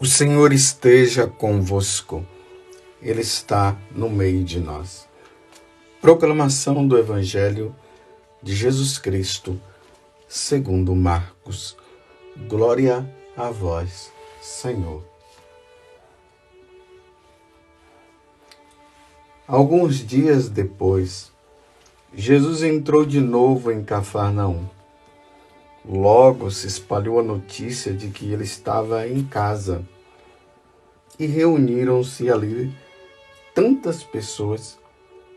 O Senhor esteja convosco, Ele está no meio de nós. Proclamação do Evangelho de Jesus Cristo, segundo Marcos. Glória a vós, Senhor. Alguns dias depois, Jesus entrou de novo em Cafarnaum. Logo se espalhou a notícia de que ele estava em casa. E reuniram-se ali tantas pessoas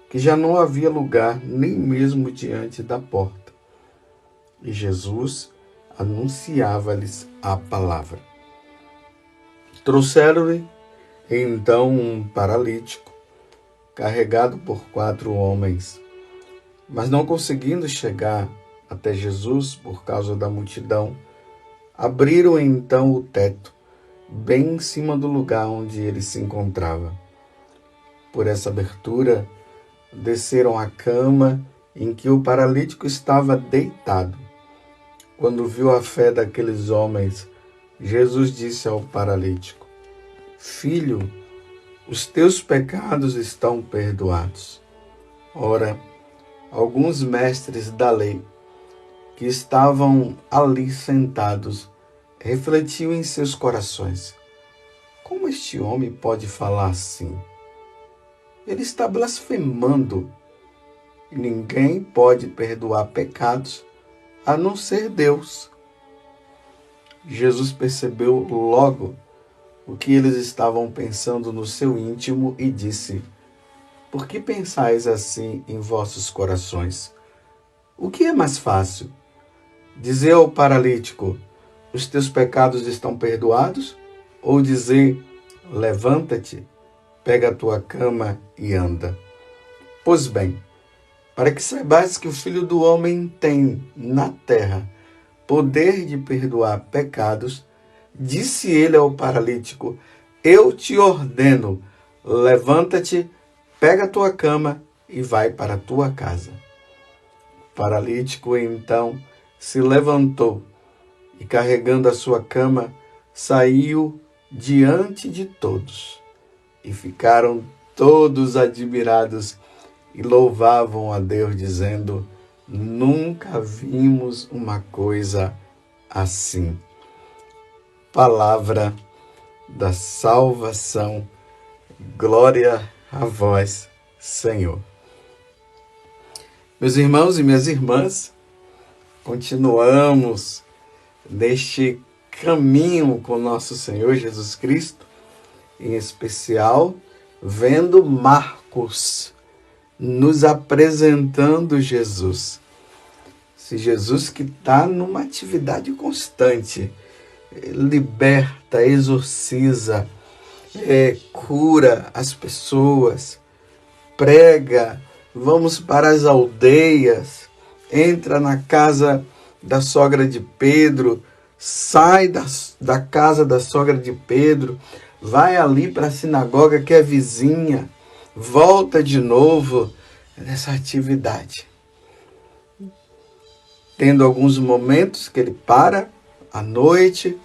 que já não havia lugar nem mesmo diante da porta. E Jesus anunciava-lhes a palavra. Trouxeram-lhe então um paralítico, carregado por 4 homens. Mas não conseguindo chegar até Jesus por causa da multidão, abriram então o teto, bem em cima do lugar onde ele se encontrava. Por essa abertura, desceram a cama em que o paralítico estava deitado. Quando viu a fé daqueles homens, Jesus disse ao paralítico: Filho, os teus pecados estão perdoados. Ora, alguns mestres da lei que estavam ali sentados refletiam em seus corações: como este homem pode falar assim? Ele está blasfemando. E ninguém pode perdoar pecados a não ser Deus. Jesus percebeu logo o que eles estavam pensando no seu íntimo e disse: Por que pensais assim em vossos corações? O que é mais fácil? Dizer ao paralítico: os teus pecados estão perdoados? Ou dizer: levanta-te, pega a tua cama e anda? Pois bem, para que saibais que o Filho do Homem tem na terra poder de perdoar pecados, disse ele ao paralítico: eu te ordeno, levanta-te, pega a tua cama e vai para a tua casa. O paralítico então se levantou e, carregando a sua cama, saiu diante de todos. E ficaram todos admirados e louvavam a Deus, dizendo: nunca vimos uma coisa assim. Palavra da salvação. Glória a vós, Senhor. Meus irmãos e minhas irmãs, continuamos neste caminho com nosso Senhor Jesus Cristo, em especial vendo Marcos nos apresentando Jesus. Esse Jesus que está numa atividade constante, liberta, exorciza, cura as pessoas, prega, vamos para as aldeias, entra na casa da sogra de Pedro, sai da casa da sogra de Pedro, vai ali para a sinagoga que é vizinha, volta de novo nessa atividade. Tendo alguns momentos que ele para à noite,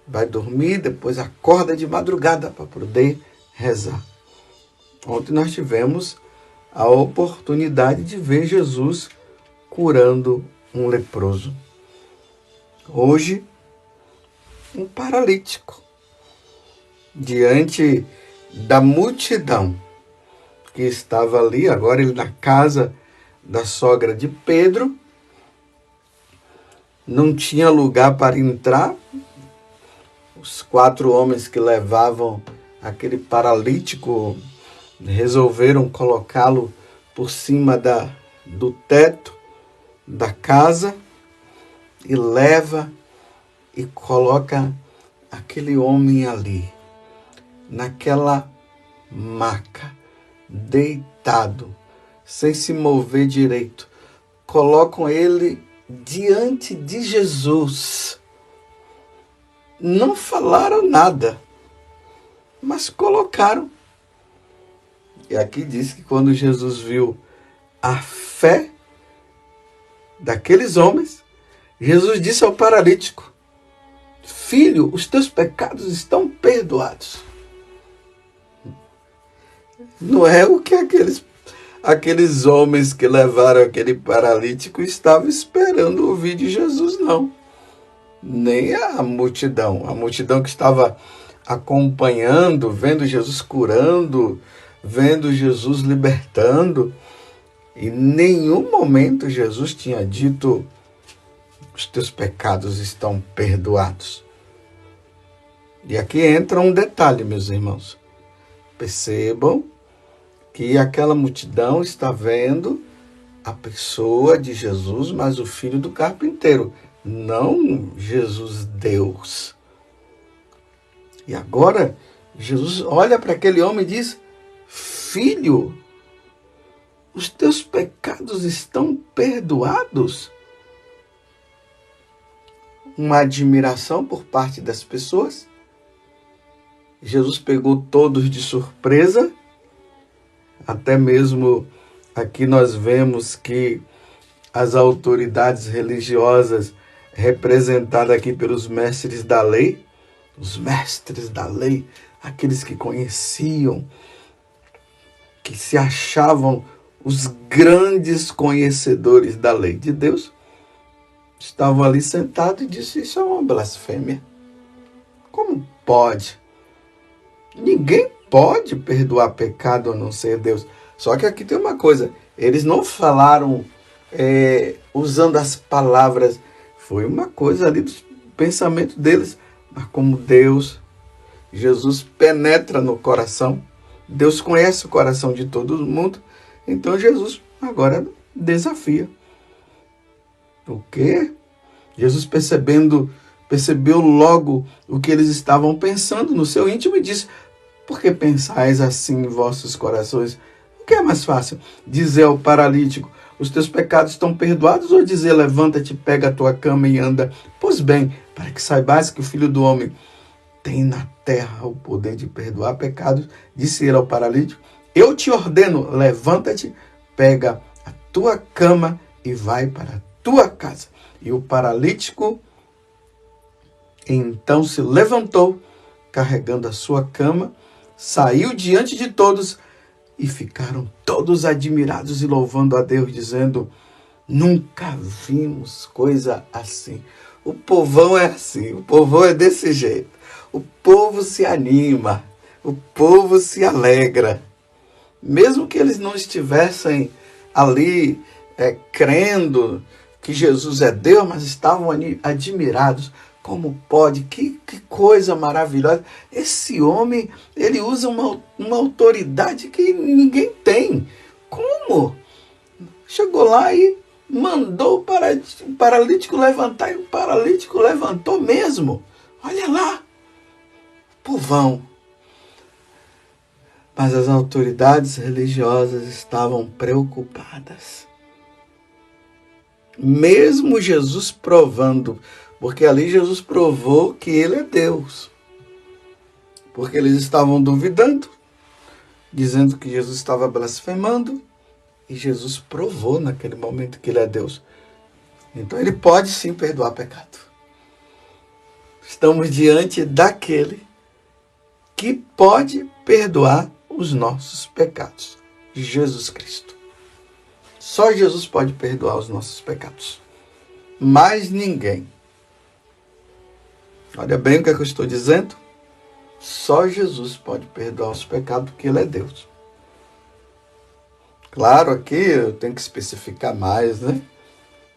vai dormir, depois acorda de madrugada para poder rezar. Ontem nós tivemos a oportunidade de ver Jesus curando um leproso. Hoje, um paralítico. Diante da multidão que estava ali, agora ele na casa da sogra de Pedro, não tinha lugar para entrar. Os 4 homens que levavam aquele paralítico resolveram colocá-lo por cima do teto da casa e leva e coloca aquele homem ali, naquela maca, deitado, sem se mover direito. Colocam ele diante de Jesus. Não falaram nada, mas colocaram. E aqui diz que quando Jesus viu a fé daqueles homens, Jesus disse ao paralítico: filho, os teus pecados estão perdoados. Não é o que aqueles homens que levaram aquele paralítico estavam esperando ouvir de Jesus, não. Nem a multidão que estava acompanhando, vendo Jesus curando, vendo Jesus libertando. Em nenhum momento Jesus tinha dito: os teus pecados estão perdoados. E aqui entra um detalhe, meus irmãos. Percebam que aquela multidão está vendo a pessoa de Jesus, mas o filho do carpinteiro, não Jesus Deus. E agora Jesus olha para aquele homem e diz: filho, os teus pecados estão perdoados. Uma admiração por parte das pessoas. Jesus pegou todos de surpresa. Até mesmo aqui nós vemos que as autoridades religiosas, representadas aqui pelos mestres da lei, os mestres da lei, aqueles que conheciam, que se achavam os grandes conhecedores da lei de Deus, estavam ali sentados e disseram: isso é uma blasfêmia. Como pode? Ninguém pode perdoar pecado a não ser Deus. Só que aqui tem uma coisa, eles não falaram usando as palavras, foi uma coisa ali do pensamento deles, mas como Deus, Jesus penetra no coração, Deus conhece o coração de todo mundo, então Jesus agora desafia. O quê? Jesus percebeu logo o que eles estavam pensando no seu íntimo e disse: por que pensais assim em vossos corações? O que é mais fácil? Dizer ao paralítico: os teus pecados estão perdoados, ou dizer: levanta-te, pega a tua cama e anda? Pois bem, para que saibais que o Filho do Homem tem na terra o poder de perdoar pecados, disse ele ao paralítico: eu te ordeno, levanta-te, pega a tua cama e vai para a tua casa. E o paralítico então se levantou, carregando a sua cama, saiu diante de todos e ficaram todos admirados e louvando a Deus, dizendo: nunca vimos coisa assim. O povão é assim, o povão é desse jeito. O povo se anima, o povo se alegra. Mesmo que eles não estivessem ali crendo que Jesus é Deus, mas estavam admirados. Como pode? Que coisa maravilhosa. Esse homem, ele usa uma autoridade que ninguém tem. Como? Chegou lá e mandou o paralítico levantar, e o paralítico levantou mesmo. Olha lá, povão. Mas as autoridades religiosas estavam preocupadas. Mesmo Jesus provando, porque ali Jesus provou que ele é Deus. Porque eles estavam duvidando, dizendo que Jesus estava blasfemando, e Jesus provou naquele momento que ele é Deus. Então ele pode sim perdoar pecado. Estamos diante daquele que pode perdoar os nossos pecados. Jesus Cristo. Só Jesus pode perdoar os nossos pecados. Mais ninguém. Olha bem o que eu estou dizendo. Só Jesus pode perdoar os pecados, porque ele é Deus. Claro, aqui eu tenho que especificar mais, né?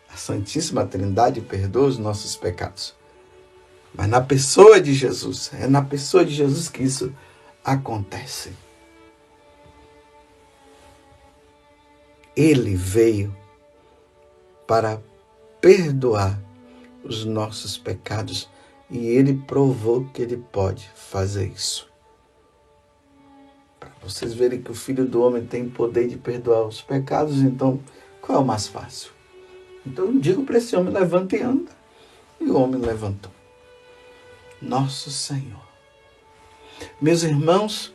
A Santíssima Trindade perdoa os nossos pecados. Mas na pessoa de Jesus, é na pessoa de Jesus que isso acontece. Ele veio para perdoar os nossos pecados e ele provou que ele pode fazer isso. Para vocês verem que o Filho do Homem tem poder de perdoar os pecados, então qual é o mais fácil? Então eu digo para esse homem: levanta e anda. E o homem levantou. Nosso Senhor. Meus irmãos,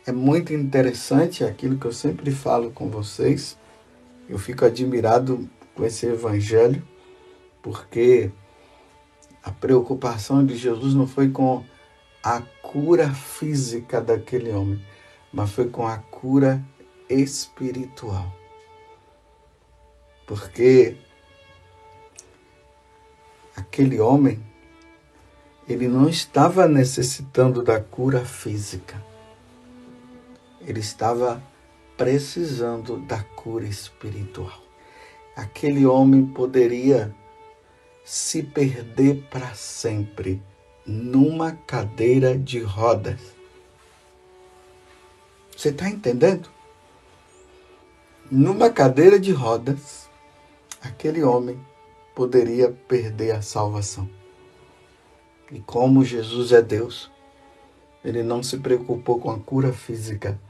é muito interessante aquilo que eu sempre falo com vocês. Eu fico admirado com esse evangelho, porque A preocupação de Jesus não foi com a cura física daquele homem, mas foi com a cura espiritual. Porque aquele homem, ele não estava necessitando da cura física. Ele estava precisando da cura espiritual. Aquele homem poderia se perder para sempre numa cadeira de rodas. Você está entendendo? Numa cadeira de rodas, aquele homem poderia perder a salvação. E como Jesus é Deus, ele não se preocupou com a cura física,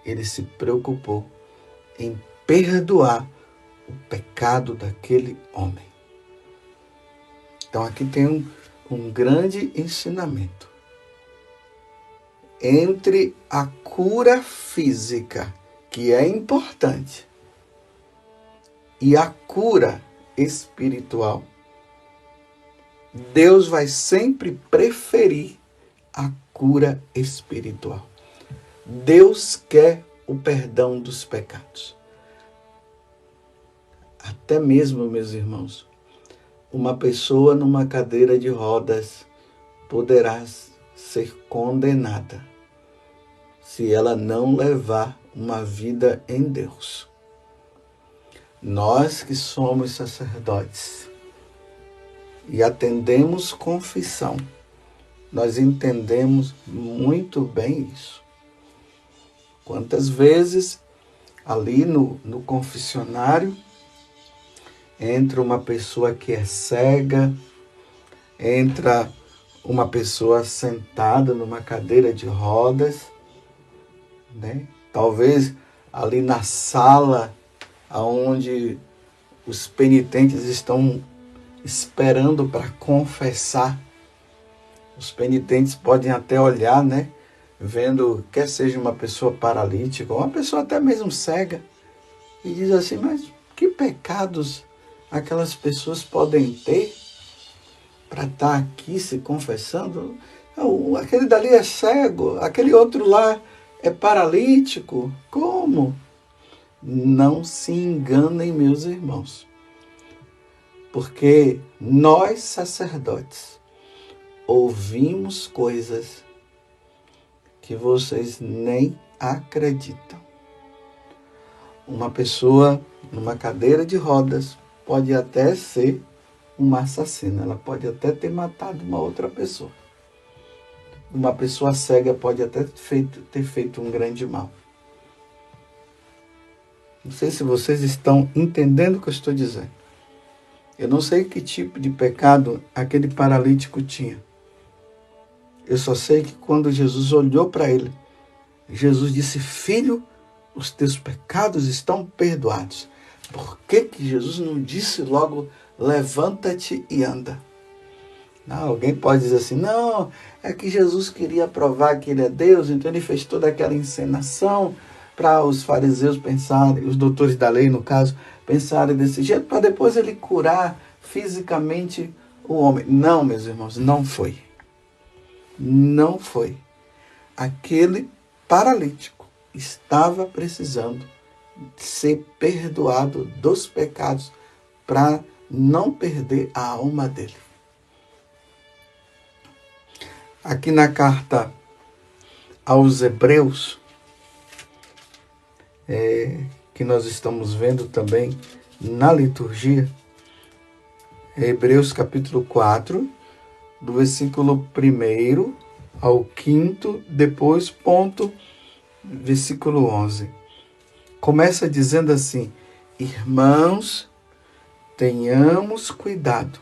ele se preocupou em perdoar o pecado daquele homem. Então aqui tem um grande ensinamento. Entre a cura física, que é importante, e a cura espiritual, Deus vai sempre preferir a cura espiritual. Deus quer o perdão dos pecados. Até mesmo, meus irmãos, uma pessoa numa cadeira de rodas poderá ser condenada se ela não levar uma vida em Deus. Nós que somos sacerdotes e atendemos confissão, nós entendemos muito bem isso. Quantas vezes ali no confessionário entra uma pessoa que é cega, entra uma pessoa sentada numa cadeira de rodas, né? Talvez ali na sala onde os penitentes estão esperando para confessar. Os penitentes podem até olhar, né? Vendo, quer seja uma pessoa paralítica, ou uma pessoa até mesmo cega, e diz assim, mas que pecados aquelas pessoas podem ter para estar aqui se confessando? Aquele dali é cego, aquele outro lá é paralítico. Como? Não se enganem, meus irmãos. Porque nós, sacerdotes, ouvimos coisas que vocês nem acreditam. Uma pessoa numa cadeira de rodas pode até ser uma assassina, ela pode até ter matado uma outra pessoa. Uma pessoa cega pode até ter feito um grande mal. Não sei se vocês estão entendendo o que eu estou dizendo. Eu não sei que tipo de pecado aquele paralítico tinha. Eu só sei que quando Jesus olhou para ele, Jesus disse, filho, os teus pecados estão perdoados. Por que Jesus não disse logo, levanta-te e anda? Não, alguém pode dizer assim, não, é que Jesus queria provar que ele é Deus, então ele fez toda aquela encenação para os fariseus pensarem, os doutores da lei, no caso, pensarem desse jeito, para depois ele curar fisicamente o homem. Não, meus irmãos, não foi. Não foi. Aquele paralítico estava precisando ser perdoado dos pecados para não perder a alma dele. Aqui na carta aos Hebreus, que nós estamos vendo também na liturgia, Hebreus capítulo 4, do versículo 1 ao 5, depois versículo 11. Começa dizendo assim, irmãos, tenhamos cuidado,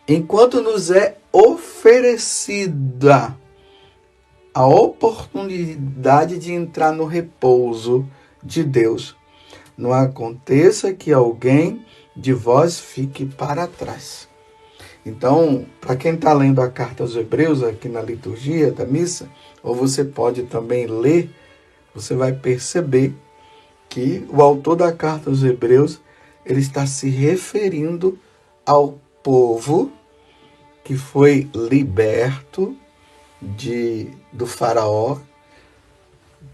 enquanto nos é oferecida a oportunidade de entrar no repouso de Deus, não aconteça que alguém de vós fique para trás. Então, para quem está lendo a carta aos Hebreus aqui na liturgia da missa, ou você pode também ler, você vai perceber que o autor da carta aos Hebreus, ele está se referindo ao povo que foi liberto do faraó,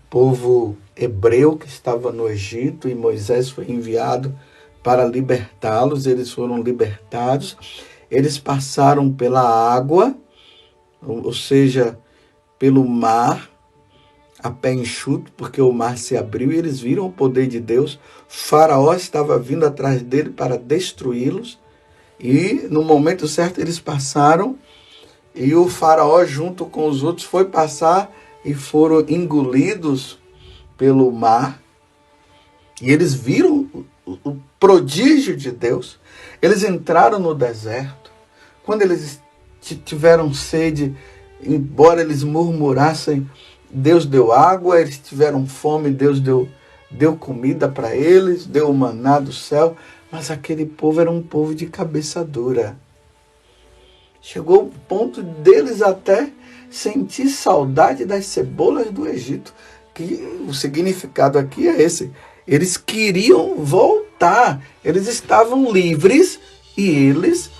povo hebreu que estava no Egito, e Moisés foi enviado para libertá-los. Eles foram libertados, eles passaram pela água, ou seja, pelo mar, a pé enxuto, porque o mar se abriu e eles viram o poder de Deus. O faraó estava vindo atrás dele para destruí-los, e no momento certo eles passaram, e o faraó junto com os outros foi passar e foram engolidos pelo mar. E eles viram o prodígio de Deus. Eles entraram no deserto. Quando eles tiveram sede, embora eles murmurassem, Deus deu água. Eles tiveram fome, Deus deu comida para eles, deu o maná do céu. Mas aquele povo era um povo de cabeça dura. Chegou o ponto deles até sentir saudade das cebolas do Egito. Que o significado aqui é esse. Eles queriam voltar. Eles estavam livres e eles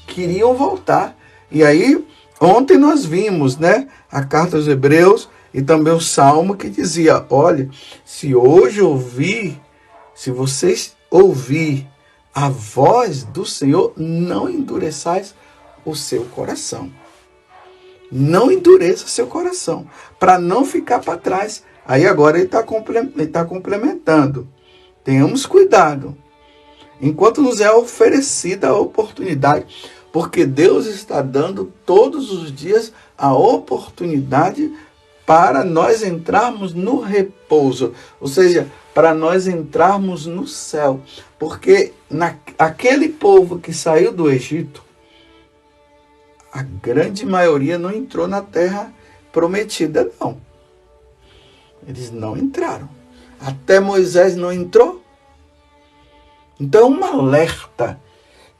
queriam voltar. E aí, ontem nós vimos, né, a carta aos Hebreus e também o Salmo que dizia: olha, se vocês ouvir a voz do Senhor, não endureçais o seu coração. Não endureça seu coração, para não ficar para trás. Aí agora ele está complementando. Tenhamos cuidado, enquanto nos é oferecida a oportunidade, porque Deus está dando todos os dias a oportunidade para nós entrarmos no repouso, ou seja, para nós entrarmos no céu. Porque aquele povo que saiu do Egito, a grande maioria não entrou na terra prometida, não. Eles não entraram. Até Moisés não entrou. Então, um alerta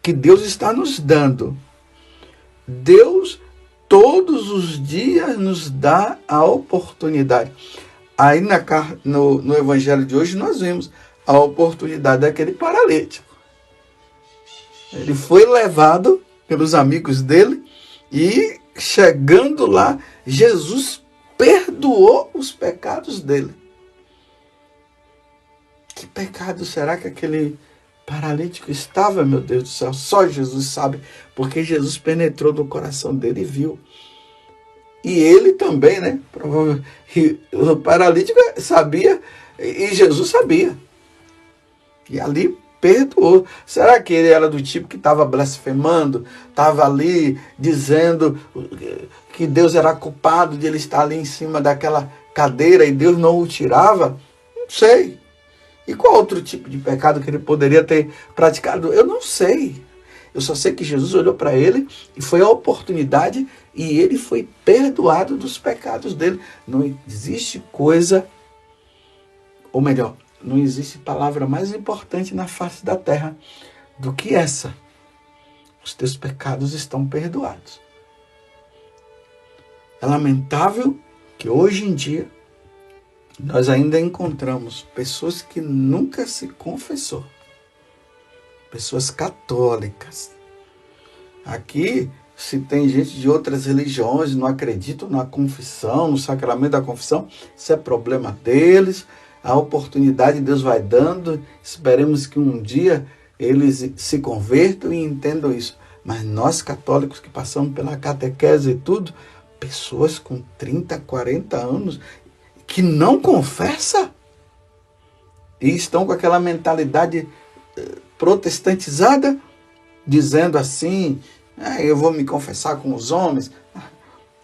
que Deus está nos dando. Deus, todos os dias, nos dá a oportunidade. Aí, no evangelho de hoje, nós vimos a oportunidade daquele paralítico. Ele foi levado pelos amigos dele e, chegando lá, Jesus perdoou os pecados dele. Que pecado será que aquele paralítico estava, meu Deus do céu? Só Jesus sabe, porque Jesus penetrou no coração dele e viu. E ele também, né? Provavelmente, o paralítico sabia e Jesus sabia. E ali perdoou. Será que ele era do tipo que estava blasfemando, estava ali dizendo que Deus era culpado de ele estar ali em cima daquela cadeira e Deus não o tirava? Não sei. E qual outro tipo de pecado que ele poderia ter praticado? Eu não sei. Eu só sei que Jesus olhou para ele e foi a oportunidade e ele foi perdoado dos pecados dele. Não existe coisa, ou melhor, não existe palavra mais importante na face da terra do que essa. Os teus pecados estão perdoados. É lamentável que hoje em dia nós ainda encontramos pessoas que nunca se confessou. Pessoas católicas. Aqui, se tem gente de outras religiões, não acreditam na confissão, no sacramento da confissão, isso é problema deles. A oportunidade Deus vai dando. Esperemos que um dia eles se convertam e entendam isso. Mas nós católicos que passamos pela catequese e tudo, pessoas com 30, 40 anos que não confessam e estão com aquela mentalidade protestantizada, dizendo assim: eu vou me confessar com os homens.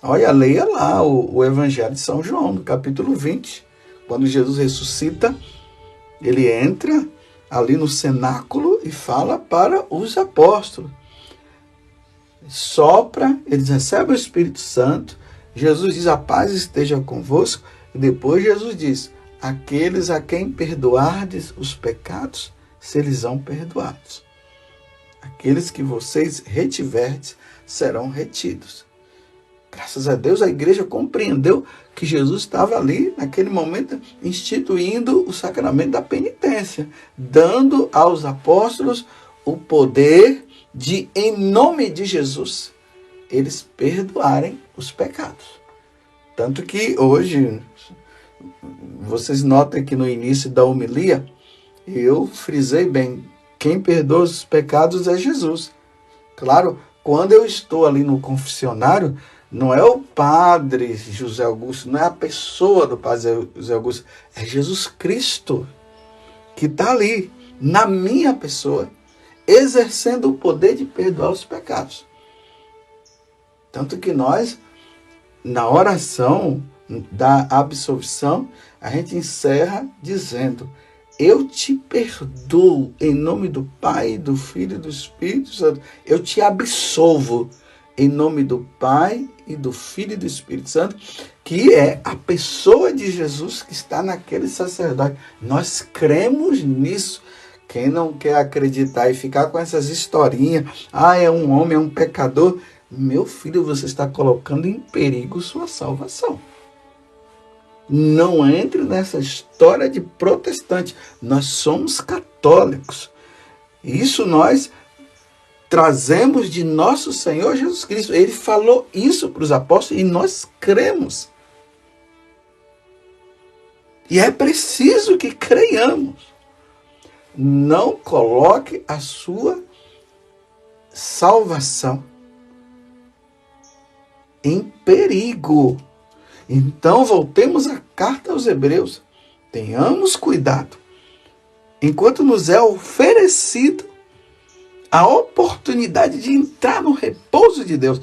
Olha, leia lá o Evangelho de São João, no capítulo 20. Quando Jesus ressuscita, ele entra ali no cenáculo e fala para os apóstolos. Sopra, eles recebem o Espírito Santo. Jesus diz: a paz esteja convosco. E depois Jesus diz: aqueles a quem perdoardes os pecados, serão perdoados. Aqueles que vocês retiverdes, serão retidos. Graças a Deus, a igreja compreendeu que Jesus estava ali, naquele momento, instituindo o sacramento da penitência, dando aos apóstolos o poder de, em nome de Jesus, eles perdoarem os pecados. Tanto que hoje, vocês notem que no início da homilia, eu frisei bem, quem perdoa os pecados é Jesus. Claro, quando eu estou ali no confessionário, não é o padre José Augusto, não é a pessoa do padre José Augusto, é Jesus Cristo que está ali, na minha pessoa, exercendo o poder de perdoar os pecados. Tanto que nós, na oração da absolvição, a gente encerra dizendo: eu te perdoo em nome do Pai, do Filho e do Espírito Santo. Eu te absolvo em nome do Pai e do Filho e do Espírito Santo, que é a pessoa de Jesus que está naquele sacerdote. Nós cremos nisso. Quem não quer acreditar e ficar com essas historinhas, é um homem, é um pecador, meu filho, você está colocando em perigo sua salvação. Não entre nessa história de protestante. Nós somos católicos. Isso nós trazemos de nosso Senhor Jesus Cristo. Ele falou isso para os apóstolos e nós cremos. E é preciso que creiamos. Não coloque a sua salvação em perigo. Então, voltemos à carta aos Hebreus. Tenhamos cuidado. Enquanto nos é oferecido a oportunidade de entrar no repouso de Deus.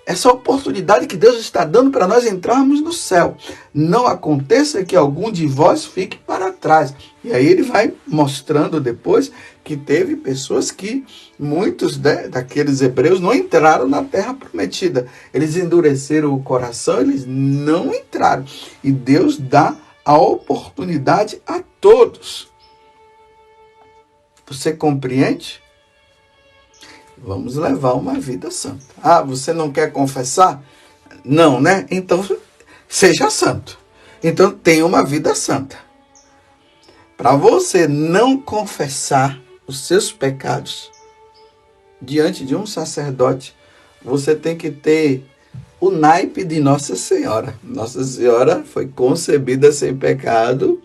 Essa oportunidade que Deus está dando para nós entrarmos no céu. Não aconteça que algum de vós fique para trás. E aí ele vai mostrando depois que teve pessoas que, muitos daqueles hebreus, não entraram na terra prometida. Eles endureceram o coração, eles não entraram. E Deus dá a oportunidade a todos. Você compreende? Vamos levar uma vida santa. Você não quer confessar? Não, né? Então, seja santo. Então, tenha uma vida santa. Para você não confessar os seus pecados diante de um sacerdote, você tem que ter o naipe de Nossa Senhora. Nossa Senhora foi concebida sem pecado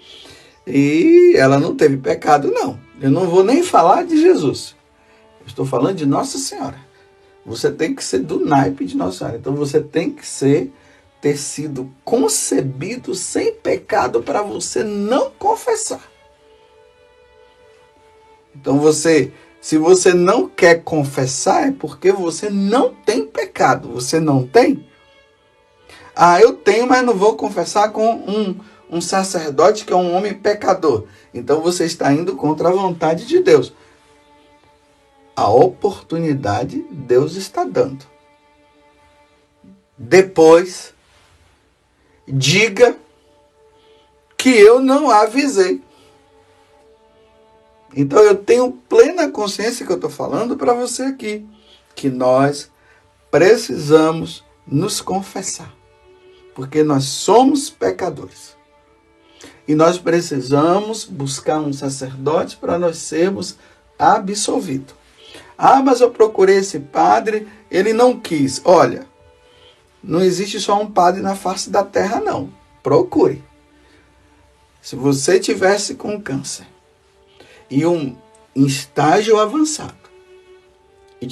e ela não teve pecado, não. Eu não vou nem falar de Jesus. Estou falando de Nossa Senhora. Você tem que ser do naipe de Nossa Senhora. Então você tem que ter sido concebido sem pecado para você não confessar. Então se você não quer confessar, é porque você não tem pecado. Você não tem? Eu tenho, mas não vou confessar com um sacerdote que é um homem pecador. Então você está indo contra a vontade de Deus. A oportunidade Deus está dando. Depois, diga que eu não avisei. Então eu tenho plena consciência que eu estou falando para você aqui, que nós precisamos nos confessar, porque nós somos pecadores. E nós precisamos buscar um sacerdote para nós sermos absolvidos. Mas eu procurei esse padre, ele não quis. Olha, não existe só um padre na face da terra, não. Procure. Se você tivesse com câncer e em estágio avançado, e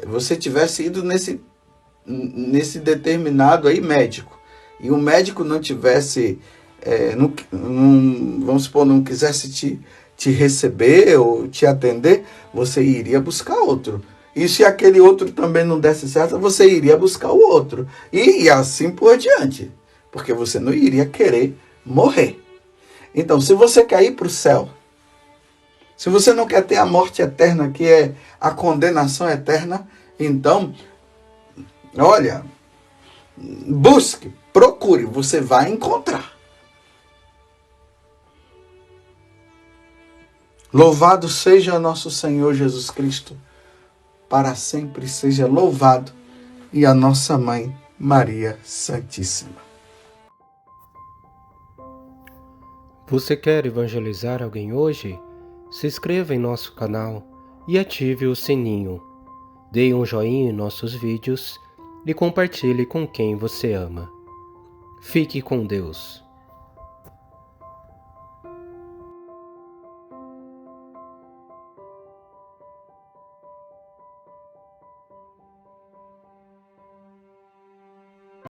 você tivesse ido nesse determinado aí médico, e o médico não tivesse, vamos supor, não quisesse te receber ou te atender, você iria buscar outro. E se aquele outro também não desse certo, você iria buscar o outro. E assim por diante. Porque você não iria querer morrer. Então, se você quer ir para o céu, se você não quer ter a morte eterna, que é a condenação eterna, então, olha, busque, procure, você vai encontrar. Louvado seja nosso Senhor Jesus Cristo, para sempre seja louvado, e a nossa Mãe, Maria Santíssima. Você quer evangelizar alguém hoje? Se inscreva em nosso canal e ative o sininho. Dê um joinha em nossos vídeos e compartilhe com quem você ama. Fique com Deus.